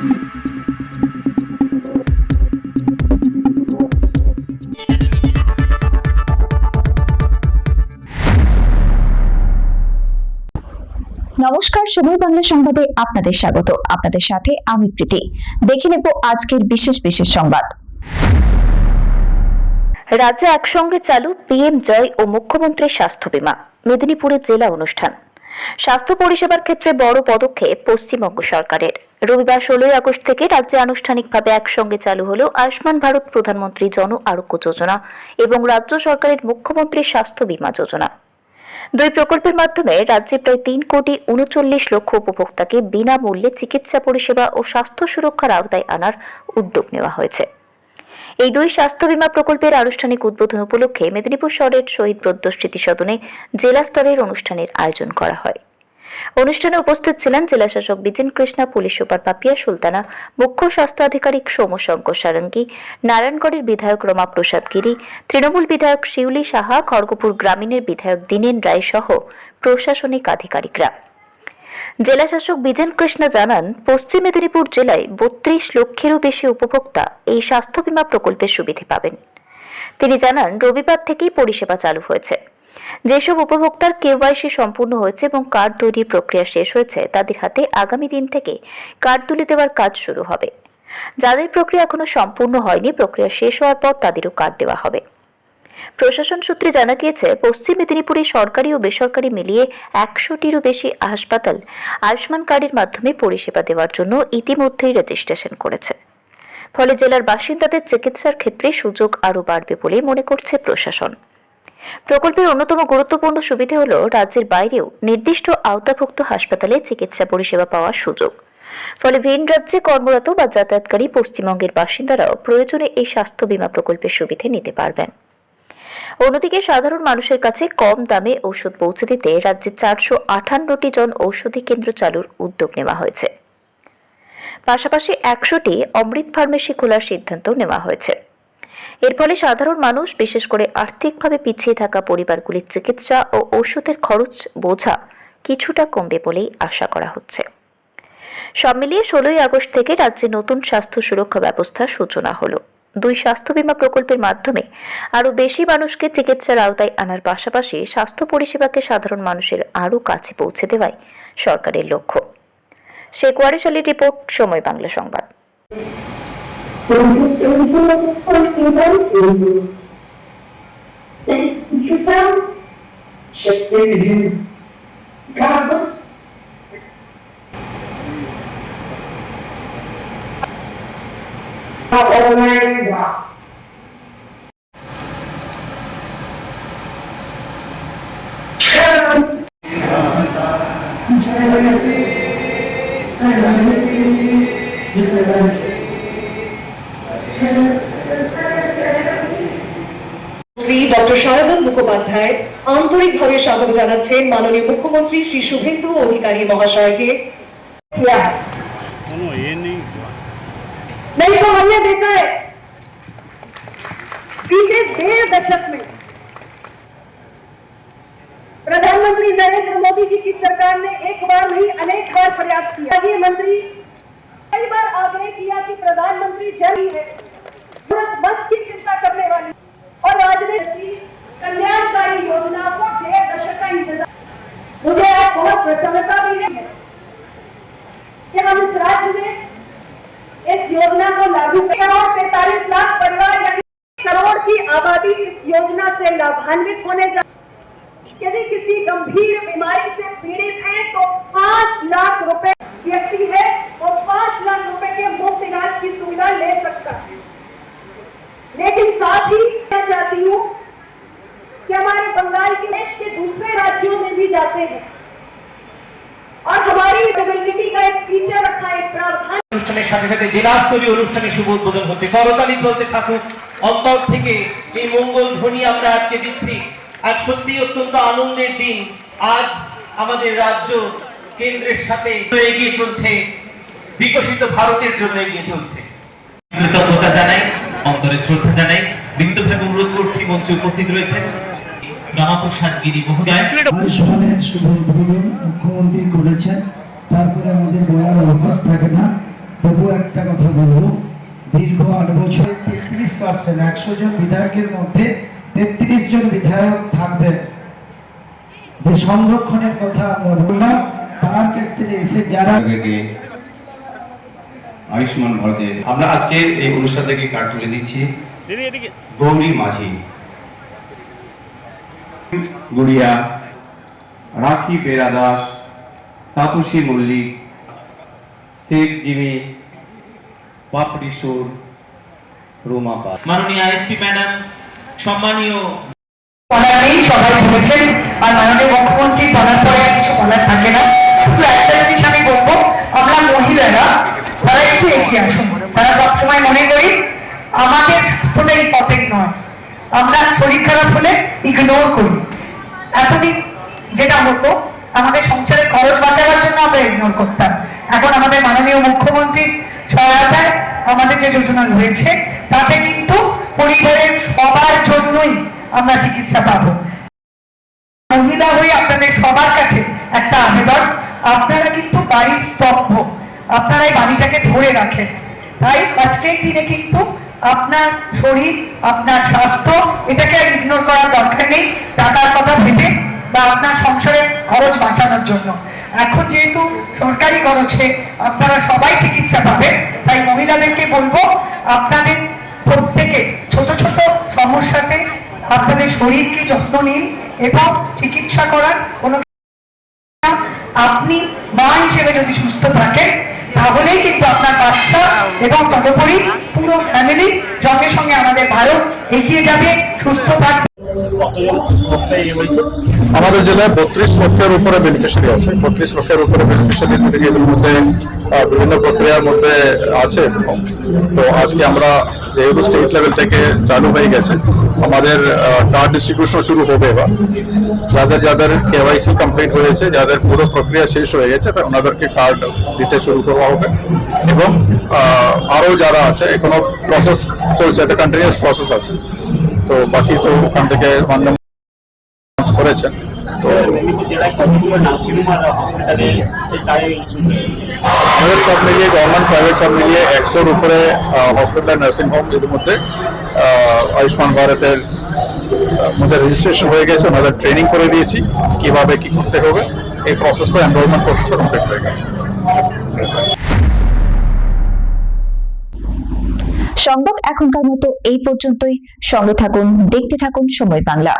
নমস্কার, সময় বাংলা সংবাদে আপনাদের স্বাগত। আপনাদের সাথে আমি প্রীতি। দেখে নেব আজকের বিশেষ সংবাদ। রাজ্যে একসঙ্গে চালু পিএম জয় ও মুখ্যমন্ত্রীর স্বাস্থ্য বীমা। মেদিনীপুরে জেলা অনুষ্ঠান। স্বাস্থ্য পরিষেবার ক্ষেত্রে বড় পদক্ষেপ পশ্চিমবঙ্গ সরকারের। রবিবার 16 আগস্ট থেকে রাজ্যে আনুষ্ঠানিকভাবে একসঙ্গে চালু হলো আয়ুষ্মান ভারত প্রধানমন্ত্রী জন আরোগ্য যোজনা এবং রাজ্য সরকারের মুখ্যমন্ত্রীর স্বাস্থ্য বীমা যোজনা। দুই প্রকল্পের মাধ্যমে রাজ্যে প্রায় 3,39,00,000 উপভোক্তাকে বিনামূল্যে চিকিৎসা পরিষেবা ও স্বাস্থ্য সুরক্ষার আওতায় আনার উদ্যোগ নেওয়া হয়েছে। এই দুই স্বাস্থ্য বীমা প্রকল্পের আনুষ্ঠানিক উদ্বোধন উপলক্ষে মেদিনীপুর শহরের শহীদ প্রদ্য স্মৃতি সদনে জেলা স্তরের অনুষ্ঠানের আয়োজন করা হয়। অনুষ্ঠানে উপস্থিত ছিলেন জেলাশাসক বিজেন কৃষ্ণা, পুলিশ সুপার পাপিয়া সুলতানা, মুখ্য স্বাস্থ্য আধিকারিক সোমশঙ্কর সারঙ্গী, নারায়ণগড়ের বিধায়ক রমা প্রসাদ গিরি, তৃণমূল বিধায়ক শিউলি সাহা, খড়গপুর গ্রামীণের বিধায়ক দীনেন রায় সহ প্রশাসনিক আধিকারিকরা। জেলাশাসক বিজেন কৃষ্ণা জানান, পশ্চিম মেদিনীপুর জেলায় 32 লক্ষেরও বেশি উপভোক্তা এই স্বাস্থ্য বীমা প্রকল্পের সুবিধা পাবেন। তিনি জানান, রবিবার থেকেই পরিষেবা চালু হয়েছে। যেসব উপভোক্তার কেওয়াইসি সম্পূর্ণ হয়েছে এবং কার্ড তৈরির প্রক্রিয়া শেষ হয়েছে, তাদের হাতে আগামী দিন থেকে কার্ড তুলে দেওয়ার কাজ শুরু হবে। যাদের প্রক্রিয়া এখনো সম্পূর্ণ হয়নি, প্রক্রিয়া শেষ হওয়ার পর তাদেরও কার্ড দেওয়া হবে। প্রশাসন সূত্রে জানা গিয়েছে, পশ্চিম মেদিনীপুরে সরকারি ও বেসরকারি মিলিয়ে 100টিরও বেশি হাসপাতাল আয়ুষ্মান কার্ডের মাধ্যমে পরিষেবা দেওয়ার জন্য ইতিমধ্যেই রেজিস্ট্রেশন করেছে। ফলে জেলার বাসিন্দাদের চিকিৎসার ক্ষেত্রে সুযোগ আরও বাড়বে বলে মনে করছে প্রশাসন। প্রকল্পের অন্যতম গুরুত্বপূর্ণ সুবিধা হল রাজ্যের বাইরেও নির্দিষ্ট আওতাভুক্ত হাসপাতালে চিকিৎসা পরিষেবা পাওয়ার সুযোগ। ফলে ভিন রাজ্যে কর্মরত বা যাতায়াতকারী পশ্চিমবঙ্গের বাসিন্দারাও প্রয়োজনে এই স্বাস্থ্য বীমা প্রকল্পের সুবিধা নিতে পারবেন। অন্যদিকে সাধারণ মানুষের কাছে কম দামে ঔষধ পৌঁছে দিতে রাজ্যে 458টি জন ঔষধি কেন্দ্র চালুর উদ্যোগ নেওয়া হয়েছে। পাশাপাশি 100টি অমৃত ফার্মেসি খোলার সিদ্ধান্ত নেওয়া হয়েছে। এর ফলে সাধারণ মানুষ, বিশেষ করে আর্থিকভাবে পিছিয়ে থাকা পরিবারগুলির চিকিৎসা ও ঔষধের খরচ বোঝা কিছুটা কমবে বলেই আশা করা হচ্ছে। সব মিলিয়ে 16 আগস্ট থেকে রাজ্যে নতুন স্বাস্থ্য সুরক্ষা ব্যবস্থার সূচনা হলো। দুই স্বাস্থ্য বীমা প্রকল্পের মাধ্যমে আরও বেশি মানুষকে চিকিৎসার আওতায় আনার পাশাপাশি স্বাস্থ্য পরিষেবাকে সাধারণ মানুষের আরও কাছে পৌঁছে দেওয়াই সরকারের লক্ষ্য। শেখ ওয়ারিস আলীর রিপোর্ট, সময় বাংলা সংবাদ। ডক্টর সারদা মুখোপাধ্যায় আন্তরিকভাবে স্বাগত জানাচ্ছেন মাননীয় মুখ্যমন্ত্রী শ্রী শুভেন্দু অধিকারী মহাশয়কে। नहीं तो हमने देखा है बीते 1.5 दशक में प्रधानमंत्री नरेंद्र मोदी जी की सरकार ने एक बार नहीं अनेक बार प्रयास किया। ये मंत्री कई बार आग्रह किया कि प्रधानमंत्री जन ही है, जरूरतमंद की चिंता करने वाली, और आज ने कल्याणकारी योजना को 1.5 दशक का इंतजार। मुझे आज बहुत प्रसन्नता भी है कि हम इस राज्य में इस योजना को लागू 43 लाख परिवार यानी करोड़ की आबादी इस योजना से लाभान्वित होने जा। यदि किसी गंभीर बीमारी से पीड़ित है तो 5 लाख रुपए व्यक्ति है और 5 लाख रुपए के मुफ्त इलाज की सुविधा ले सकता है। लेकिन साथ ही मैं चाहती हूँ कि हमारे बंगाल के देश के दूसरे राज्यों में भी जाते हैं और हमारी मोबिलिटी का एक फीचर रखा है, प्रावधान। অনুষ্ঠানের সাথে সাথে জেলা স্তরীয় অনুষ্ঠানের শুভ উদ্বোধন হচ্ছে। করতালি চলতে থাকুক। অন্তর থেকে এই মঙ্গল ধ্বনি আমরা আজকে দিচ্ছি। আজ সত্যি অত্যন্ত আনন্দের দিন। আজ আমাদের রাজ্য কেন্দ্রের সাথে এগিয়ে চলছে, বিকশিত ভারতের জন্য এগিয়ে চলছে। কৃতজ্ঞতা জানাই, অন্তরে শ্রদ্ধা জানাই। বিন্দুভাবে অনুরোধ করছি, মঞ্চে উপস্থিত রয়েছেন রমা প্রসাদ গিরি মহোদয়। আয়ুষ্মানের শুভ উদ্বোধন মুখ্যমন্ত্রী করেছেন, তারপরে আমাদের বলার অভ্যাস থাকে না। তবু একটা কথা বলবো, দীর্ঘ 8 বছর 33%, 100 জন বিধায়কের মধ্যে 33 জন বিধায়ক থাকবেন। যে সংরক্ষণের কথা আমরা বললাম, তার ক্ষেত্রে এসে যারা আয়ুষ্মান ভারতে আমরা আজকে এই অনুষ্ঠান থেকে কার্ড তুলে দিচ্ছি গৌরী মাঝি, গুড়িয়া, রাখি বেরা দাস, তাপসী মল্লিক, শেখ জিমি, পাপড়ি সুর, রোমা পাল। মাননীয় আইএসপি ম্যাডাম, সম্মানীয় বলার নেই, সবাই বলেছেন। আর মাননীয় মুখ্যমন্ত্রী বলার পরে আর কিছু বলার থাকে না। শুধু একটা জিনিস আমি বলবো, আমরা মহিলারা তারা একটু এগিয়ে আসুন। তারা সবসময় মনে করি আমাদের স্বাস্থ্যটা ইম্পর্টেন্ট নয়, আমরা শরীর খারাপ হলে ইগনোর করি। এতদিন যেটা হতো, আমাদের সংসারের খরচ বাঁচাবার জন্য আমরা ইগনোর করতাম। এখন আমাদের মাননীয় মুখ্যমন্ত্রীর সহায়তায় আমাদের যে যোজনা রয়েছে, তাতে কিন্তু পরিবারের সবার জন্যই আমরা চিকিৎসা পাবো। মহিলা হয়ে আপনাদের সবার কাছে একটা আবেদন, আপনারা কিন্তু বাড়ির স্তম্ভ, আপনারা এই বাড়িটাকে ধরে রাখেন। তাই আজকের দিনে কিন্তু আপনার শরীর, আপনার স্বাস্থ্য, এটাকে আর ইগনোর করার দরকার নেই টাকার কথা ভেবে বা আপনার সংসারের খরচ বাঁচানোর জন্য। এখন যেহেতু সরকারি খরচে আপনারা সবাই চিকিৎসা পাবেন, তাই মহিলাদেরকে বলবো আপনাদের প্রত্যেকে ছোট ছোট সমস্যাতে আপনাদের শরীরকে যত্ন নিন এবং চিকিৎসা করার কোনো আপনি মা হিসেবে যদি সুস্থ থাকেন, তাহলেই কিন্তু আপনার বাচ্চা এবং তদুপরি পুরো ফ্যামিলি সঙ্গে সঙ্গে আমাদের ভারত এগিয়ে যাবে, সুস্থ থাকবে। আমাদের জেলায় 32 লক্ষের উপরে বেনিফিশিয়ারি আছে। 32 লক্ষের উপরে বেনিফিশিয়ারি এর মধ্যে বিভিন্ন প্রক্রিয়ার মধ্যে আছে। তো আজকে আমরা যেহেতু স্টেট লেভেল থেকে চালু হয়ে গেছে, আমাদের কার্ড ডিস্ট্রিবিউশন শুরু হবে এবার। যাদের যাদের কেওয়াইসি কমপ্লিট হয়েছে, যাদের পুরো প্রক্রিয়া শেষ হয়ে গেছে, ওনাদেরকে কার্ড দিতে শুরু করা হবে। এবং আরো যারা আছে, এখনো প্রসেস চলছে, একটা কন্টিনিউয়াস প্রসেস আছে। তো বাকি তো ওখান থেকে করেছেন। তো আমাদের সব মিলিয়ে গভর্নমেন্ট প্রাইভেট সব মিলিয়ে 100-র উপরে হসপিটাল নার্সিং হোম এর মধ্যে আয়ুষ্মান ভারতের মধ্যে রেজিস্ট্রেশন হয়ে গেছে। ওনাদের ট্রেনিং করে দিয়েছি কিভাবে কি করতে হবে। এই প্রসেসটা এনরোলমেন্ট প্রসেসটা কমপ্লিট হয়ে গেছে। সংবাদ এখনকার মতো এই পর্যন্তই। সঙ্গে থাকুন, দেখতে থাকুন সময় বাংলা।